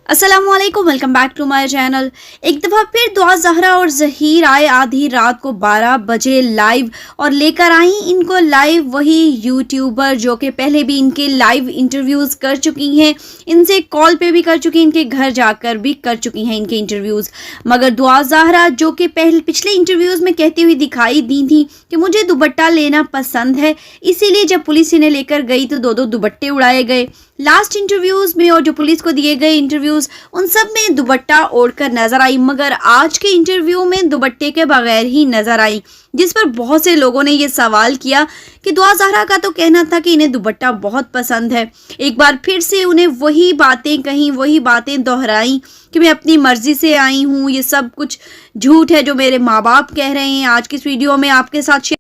अस्सलाम वालेकुम, welcome back to my channel. एक दफ़ा फिर दुआ ज़हरा और ज़हीर आए आधी रात को 12 बजे लाइव और लेकर आई इनको लाइव वही यूट्यूबर जो कि पहले भी इनके लाइव इंटरव्यूज़ कर चुकी हैं, इनसे कॉल पे भी कर चुकी हैं, इनके घर जाकर भी कर चुकी हैं इनके इंटरव्यूज़। मगर दुआ ज़हरा जो कि पिछले इंटरव्यूज़ में कहती हुई दिखाई दी थी कि मुझे दुपट्टा लेना पसंद है, इसीलिए जब पुलिस इन्हें लेकर गई तो दो दुपट्टे उड़ाए गए। लास्ट इंटरव्यूज़ में और जो पुलिस को दिए गए इंटरव्यूज़ उन सब में दुपट्टा ओढ़कर नजर आई, मगर आज के इंटरव्यू में दुपट्टे के बगैर ही नजर आई, जिस पर बहुत से लोगों ने ये सवाल किया कि दुआ ज़हरा का तो कहना था कि इन्हें दुपट्टा बहुत पसंद है। एक बार फिर से उन्हें वही बातें कहीं, वही बातें दोहराई कि मैं अपनी मर्जी से आई हूँ, ये सब कुछ झूठ है जो मेरे माँ बाप कह रहे हैं। आज की इस वीडियो में आपके साथ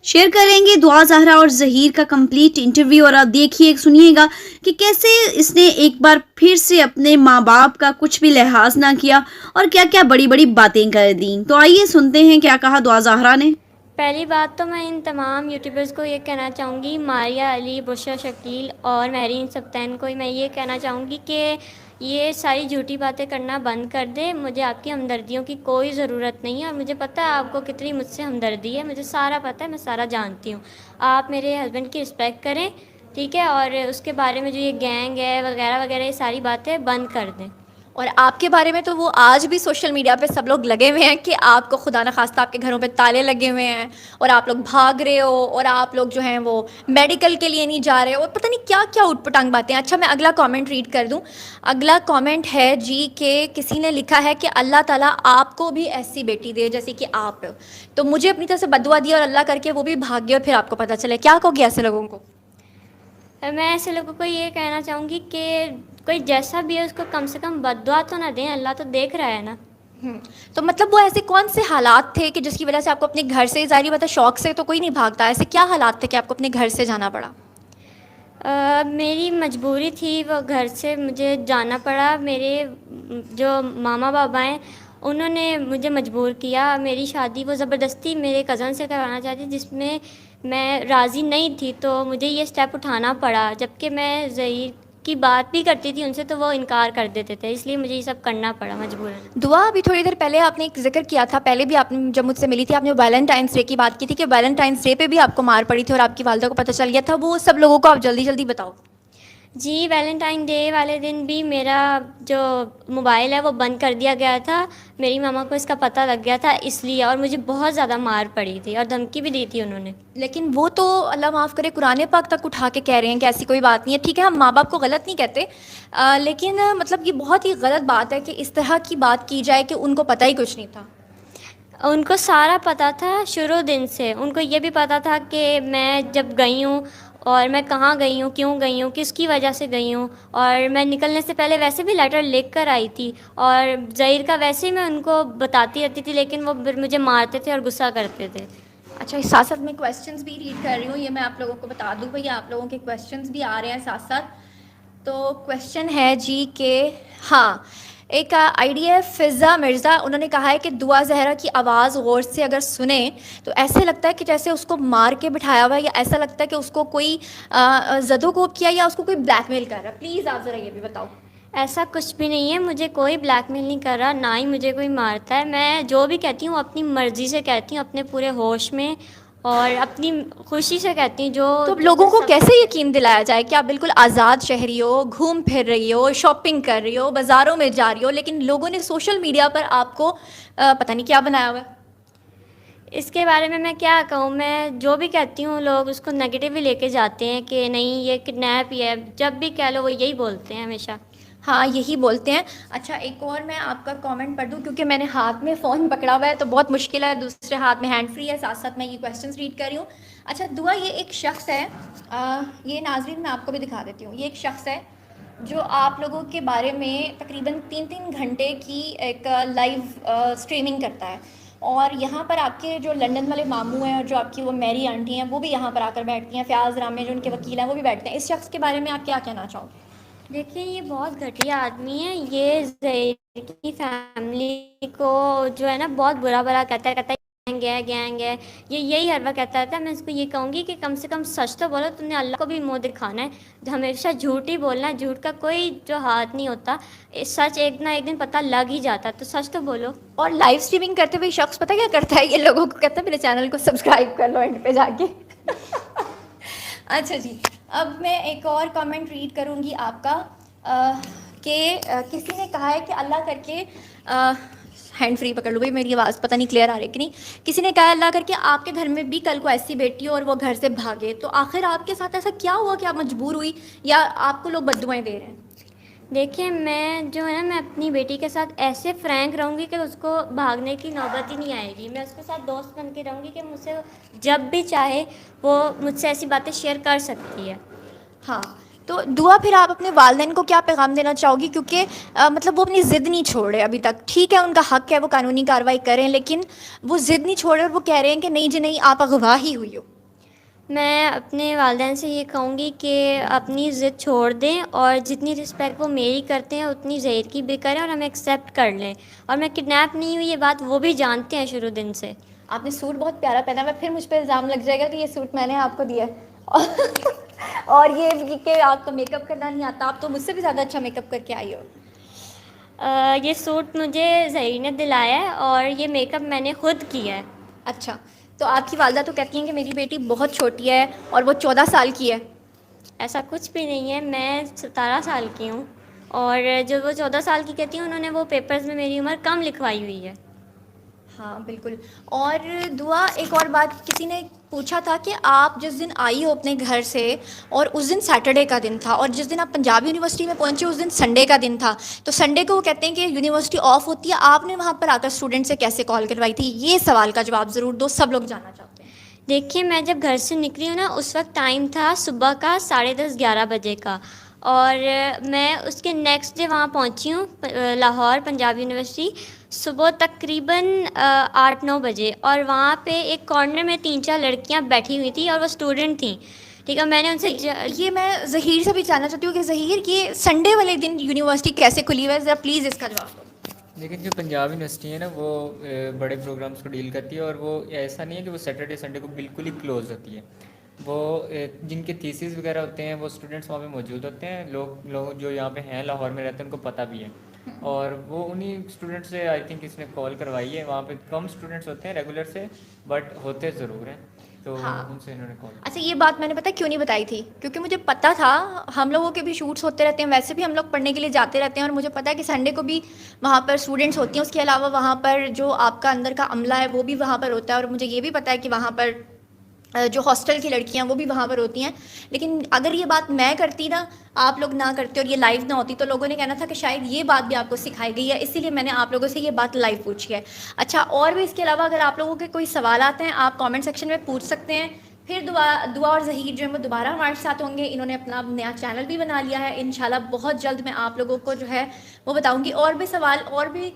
शेयर करेंगे दुआ ज़हरा और ज़हीर का कंप्लीट इंटरव्यू, और आप देखिए सुनिएगा कि कैसे इसने एक बार फिर से अपने माँ बाप का कुछ भी लिहाज ना किया और क्या क्या बड़ी बड़ी बातें कर दी। तो आइए सुनते हैं क्या कहा दुआ ज़हरा ने। पहली बात तो मैं इन तमाम यूट्यूबर्स को ये कहना चाहूँगी, मारिया अली, बुशरा शकील और महरीन सब्तैन को मैं ये कहना चाहूँगी कि ये सारी झूठी बातें करना बंद कर दे। मुझे आपकी हमदर्दियों की कोई ज़रूरत नहीं है और मुझे पता है आपको कितनी मुझसे हमदर्दी है, मुझे सारा पता है, मैं सारा जानती हूँ। आप मेरे हस्बैंड की रिस्पेक्ट करें, ठीक है, और उसके बारे में जो ये गैंग है वगैरह वगैरह ये सारी बातें बंद कर दें। और आपके बारे में तो वो आज भी सोशल मीडिया पे सब लोग लगे हुए हैं कि आपको खुदा न खास्ता आपके घरों पे ताले लगे हुए हैं और आप लोग भाग रहे हो और आप लोग जो हैं वो मेडिकल के लिए नहीं जा रहे हो और पता नहीं क्या क्या उटपटांग बातें। अच्छा, मैं अगला कमेंट रीड कर दूं। अगला कमेंट है जी के किसी ने लिखा है कि अल्लाह ताला आपको भी ऐसी बेटी दे जैसे कि आप। तो मुझे अपनी तरफ से बदुआ दी और अल्लाह करके वो भी भाग गए और फिर आपको पता चले। क्या कहोगे ऐसे लोगों को? मैं ऐसे लोगों को ये कहना चाहूँगी कि कोई जैसा भी है उसको कम से कम बद्दुआ तो ना दें, अल्लाह तो देख रहा है ना। तो मतलब वो ऐसे कौन से हालात थे कि जिसकी वजह से आपको अपने घर से, ज़ाहिर बात है शौक से तो कोई नहीं भागता, ऐसे क्या हालात थे कि आपको अपने घर से जाना पड़ा? मेरी मजबूरी थी, वो घर से मुझे जाना पड़ा। मेरे जो मामा बाबा हैं उन्होंने मुझे मजबूर किया। मेरी शादी वो ज़बरदस्ती मेरे कज़न से करवाना चाहती, जिसमें मैं राज़ी नहीं थी, तो मुझे ये स्टेप उठाना पड़ा। जबकि मैं ज़हीर की बात भी करती थी उनसे तो वो इनकार कर देते थे, इसलिए मुझे ये सब करना पड़ा मजबूरन। दुआ, अभी थोड़ी देर पहले आपने एक जिक्र किया था, पहले भी आपने जब मुझसे मिली थी आपने वैलेंटाइंस डे की बात की थी कि वैलेंटाइंस डे पे भी आपको मार पड़ी थी और आपकी वालदा को पता चल गया था। वो सब लोगों को आप जल्दी जल्दी बताओ। जी, वैलेंटाइन डे वाले दिन भी मेरा जो मोबाइल है वो बंद कर दिया गया था। मेरी मामा को इसका पता लग गया था इसलिए, और मुझे बहुत ज़्यादा मार पड़ी थी और धमकी भी दी थी उन्होंने। लेकिन वो तो अल्लाह माफ़ करे कुरान पाक तक उठा के कह रहे हैं कि ऐसी कोई बात नहीं है। ठीक है, हम माँ बाप को गलत नहीं कहते, लेकिन मतलब ये बहुत ही गलत बात है कि इस तरह की बात की जाए कि उनको पता ही कुछ नहीं था। उनको सारा पता था शुरू दिन से। उनको ये भी पता था कि मैं जब गई हूँ और मैं कहाँ गई हूँ, क्यों गई हूँ, किसकी वजह से गई हूँ, और मैं निकलने से पहले वैसे भी लेटर लिख कर आई थी और ज़हीर का वैसे ही मैं उनको बताती रहती थी, लेकिन वो फिर मुझे मारते थे और गुस्सा करते थे। अच्छा, इस साथ साथ मैं क्वेश्चंस भी रीड कर रही हूँ, ये मैं आप लोगों को बता दूँ भैया, आप लोगों के क्वेश्चंस भी आ रहे हैं साथ साथ। तो क्वेश्चन है जी के, हाँ, एक आईडी है फ़िज़ा मिर्ज़ा, उन्होंने कहा है कि दुआ ज़हरा की आवाज़ गौर से अगर सुने तो ऐसे लगता है कि जैसे उसको मार के बिठाया हुआ है, या ऐसा लगता है कि उसको कोई ज़दोकोब किया या उसको कोई ब्लैकमेल कर रहा है। प्लीज़ आप ज़रा ये भी बताओ। ऐसा कुछ भी नहीं है, मुझे कोई ब्लैकमेल नहीं कर रहा, ना ही मुझे कोई मारता है। मैं जो भी कहती हूँ अपनी मर्ज़ी से कहती हूँ, अपने पूरे होश में और अपनी खुशी से कहती हूँ। तो लोगों को कैसे यकीन दिलाया जाए कि आप बिल्कुल आज़ाद शहरी हो, घूम फिर रही हो, शॉपिंग कर रही हो, बाज़ारों में जा रही हो, लेकिन लोगों ने सोशल मीडिया पर आपको पता नहीं क्या बनाया हुआ है। इसके बारे में मैं क्या कहूँ, मैं जो भी कहती हूँ लोग उसको नेगेटिव ही लेके जाते हैं कि नहीं ये किडनैप ही है। जब भी कह लो वो यही बोलते हैं हमेशा। हाँ, यही बोलते हैं। अच्छा, एक और मैं आपका कमेंट पढ़ दूँ क्योंकि मैंने हाथ में फ़ोन पकड़ा हुआ है तो बहुत मुश्किल है, दूसरे हाथ में हैंड फ्री है, साथ साथ मैं ये क्वेश्चंस रीड कर रही हूँ। अच्छा दुआ, ये एक शख्स है, ये नाज़रीन मैं आपको भी दिखा देती हूँ। ये एक शख्स है जो आप लोगों के बारे में तकरीबन 3-3 घंटे की एक लाइव स्ट्रीमिंग करता है, और यहाँ पर आपके जो लंदन वाले मामू हैं और जो आपकी वो मेरी आंटी हैं वो भी यहाँ पर आकर बैठती हैं, फ़याज़ रामे जो उनके वकील हैं वो भी बैठते हैं। इस शख्स के बारे में आप क्या कहना चाहोगे? देखिए, ये बहुत घटिया आदमी है। ये ज़हीर की फैमिली को जो है ना बहुत बुरा भला कहता है गैंग है, ये यही हर वक्त कहता रहता है। मैं इसको ये कहूँगी कि कम से कम सच तो बोलो, तुमने अल्लाह को भी मुंह दिखाना है। हमेशा झूठ ही बोलना है, झूठ का कोई जो हाथ नहीं होता, सच एक ना एक दिन पता लग ही जाता है, तो सच तो बोलो। और लाइव स्ट्रीमिंग करते हुए शख्स पता क्या करता है, ये लोगों को कहता है मेरे चैनल को सब्सक्राइब कर लो एंड पे जाके। अच्छा जी, अब मैं एक और कमेंट रीड करूँगी आपका कि किसी ने कहा है कि अल्लाह करके हैंड फ्री पकड़ लो भाई, मेरी आवाज़ पता नहीं क्लियर आ रही कि नहीं। किसी ने कहा अल्लाह करके आपके घर में भी कल को ऐसी बेटी हो और वो घर से भागे, तो आखिर आपके साथ ऐसा क्या हुआ कि आप मजबूर हुई या आपको लोग बद्दुआएं दे रहे हैं? देखिए, मैं जो है ना, मैं अपनी बेटी के साथ ऐसे फ्रैंक रहूँगी कि उसको भागने की नौबत ही नहीं आएगी। मैं उसके साथ दोस्त बन के रहूँगी कि मुझसे जब भी चाहे वो मुझसे ऐसी बातें शेयर कर सकती है। हाँ, तो दुआ फिर आप अपने वालिदैन को क्या पैगाम देना चाहोगी, क्योंकि मतलब वो अपनी ज़िद नहीं छोड़ रहे अभी तक। ठीक है, उनका हक़ है वो कानूनी कार्रवाई करें, लेकिन वो ज़िद नहीं छोड़ रहे और वो कह रहे हैं कि नहीं जी नहीं, आप अगवा ही हुई हो। मैं अपने वालिदैन से ये कहूँगी कि अपनी ज़िद छोड़ दें और जितनी रिस्पेक्ट वो मेरी करते हैं उतनी ज़हीर की भी करें और हमें एक्सेप्ट कर लें। और मैं किडनैप नहीं हुई, ये बात वो भी जानते हैं शुरू दिन से। आपने सूट बहुत प्यारा पहना है, फिर मुझ पर इल्ज़ाम लग जाएगा कि ये सूट मैंने आपको दिया है। और ये भी कि आपको मेकअप करना नहीं आता, आप तो मुझसे भी ज़्यादा अच्छा मेकअप करके आई हो। ये सूट मुझे ज़हीर ने दिलाया है और ये मेकअप मैंने ख़ुद किया है। अच्छा, तो आपकी वालदा तो कहती हैं कि मेरी बेटी बहुत छोटी है और वो 14 साल की है। ऐसा कुछ भी नहीं है, मैं 17 साल की हूँ और जो वो 14 साल की कहती हैं उन्होंने वो पेपर्स में मेरी उम्र कम लिखवाई हुई है। हाँ बिल्कुल। और दुआ, एक और बात, किसी ने पूछा था कि आप जिस दिन आई हो अपने घर से और उस दिन सैटरडे का दिन था और जिस दिन आप पंजाब यूनिवर्सिटी में पहुंचे उस दिन संडे का दिन था, तो संडे को वो कहते हैं कि यूनिवर्सिटी ऑफ होती है, आपने वहाँ पर आकर स्टूडेंट से कैसे कॉल करवाई थी? ये सवाल का जवाब ज़रूर दो, सब लोग जानना चाहते हैं। देखिए, मैं जब घर से निकली हूँ ना, उस वक्त टाइम था सुबह का 10:30-11 बजे का और मैं उसके नेक्स्ट डे वहाँ पहुँची हूँ लाहौर पंजाब यूनिवर्सिटी सुबह तकरीबन 8-9 बजे और वहाँ पे एक कॉर्नर में 3-4 लड़कियाँ बैठी हुई थी और वो स्टूडेंट थी। ठीक है, मैंने उनसे ये मैं ज़हीर से भी जानना चाहती हूँ कि ज़हीर, ये संडे वाले दिन यूनिवर्सिटी कैसे खुली हुई है, ज़रा प्लीज़ इसका जवाब दो। लेकिन जो पंजाब यूनिवर्सिटी है ना, वो बड़े प्रोग्राम्स को डील करती है और वो ऐसा नहीं है कि वो सैटरडे संडे को बिल्कुल ही क्लोज़ होती है। वो जिनके थीसिस वगैरह होते हैं वो स्टूडेंट्स वहाँ पे मौजूद होते हैं। लोग जो यहाँ पे हैं लाहौर में रहते हैं उनको पता भी है और वो उन्हीं स्टूडेंट से आई थिंक इसने कॉल करवाई है। वहाँ पे कम स्टूडेंट्स होते हैं रेगुलर से, बट होते ज़रूर हैं, तो हाँ। उनसे इन्होंने कॉल। अच्छा, ये बात मैंने पता क्यों नहीं बताई थी, क्योंकि मुझे पता था हम लोगों के भी शूट्स होते रहते हैं, वैसे भी हम लोग पढ़ने के लिए जाते रहते हैं और मुझे पता है कि संडे को भी वहाँ पर स्टूडेंट्स होती हैं। उसके अलावा वहाँ पर जो आपका अंदर का अमला है वो भी वहाँ पर होता है और मुझे ये भी पता है कि वहाँ पर जो हॉस्टल की लड़कियां वो भी वहाँ पर होती हैं। लेकिन अगर ये बात मैं करती ना, आप लोग ना करते और ये लाइव ना होती, तो लोगों ने कहना था कि शायद ये बात भी आपको सिखाई गई है, इसीलिए मैंने आप लोगों से ये बात लाइव पूछी है। अच्छा, और भी इसके अलावा अगर आप लोगों के कोई सवाल आते हैं आप कमेंट सेक्शन में पूछ सकते हैं। फिर दुआ और ज़हीर जो है वो दोबारा हमारे साथ होंगे। इन्होंने अपना नया चैनल भी बना लिया है, इंशाल्लाह बहुत जल्द मैं आप लोगों को जो है वो बताऊँगी। और भी सवाल, और भी,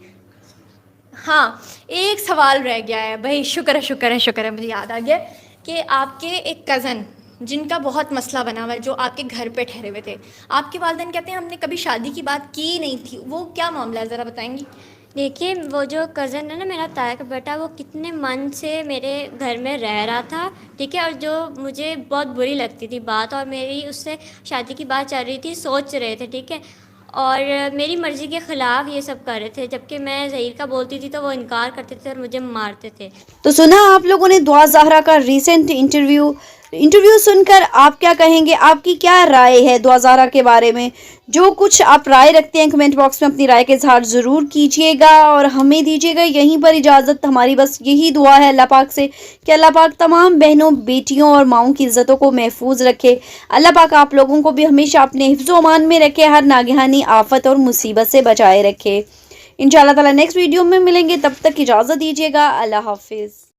हाँ एक सवाल रह गया है भाई, शुक्र है मुझे याद आ गया कि आपके एक कज़न जिनका बहुत मसला बना हुआ है, जो आपके घर पे ठहरे हुए थे, आपके वालिदैन कहते हैं हमने कभी शादी की बात की नहीं थी, वो क्या मामला है, ज़रा बताएंगी? देखिए, वो जो कज़न है ना मेरा ताया का बेटा, वो कितने मन से मेरे घर में रह रहा था, ठीक है, और जो मुझे बहुत बुरी लगती थी बात और मेरी उससे शादी की बात चल रही थी, सोच रहे थे, ठीक है, और मेरी मर्ज़ी के ख़िलाफ़ ये सब कर रहे थे, जबकि मैं ज़हीर का बोलती थी तो वो इनकार करते थे और मुझे मारते थे। तो सुना आप लोगों ने दुआ ज़हरा का रीसेंट इंटरव्यू सुनकर आप क्या कहेंगे? आपकी क्या राय है दुआ ज़हरा के बारे में? जो कुछ आप राय रखते हैं कमेंट बॉक्स में अपनी राय के इज़हार ज़रूर कीजिएगा और हमें दीजिएगा यहीं पर इजाज़त। हमारी बस यही दुआ है अल्लाह पाक से कि अल्लाह पाक तमाम बहनों, बेटियों और माओं की इज़्ज़तों को महफूज रखे। अल्लाह पाक आप लोगों को भी हमेशा अपने हिफ्ज़-ओ अमान में रखे, हर नागहानी आफत और मुसीबत से बचाए रखे। इंशाअल्लाह ताला नेक्स्ट वीडियो में मिलेंगे, तब तक इजाज़त दीजिएगा। अल्लाह हाफिज़।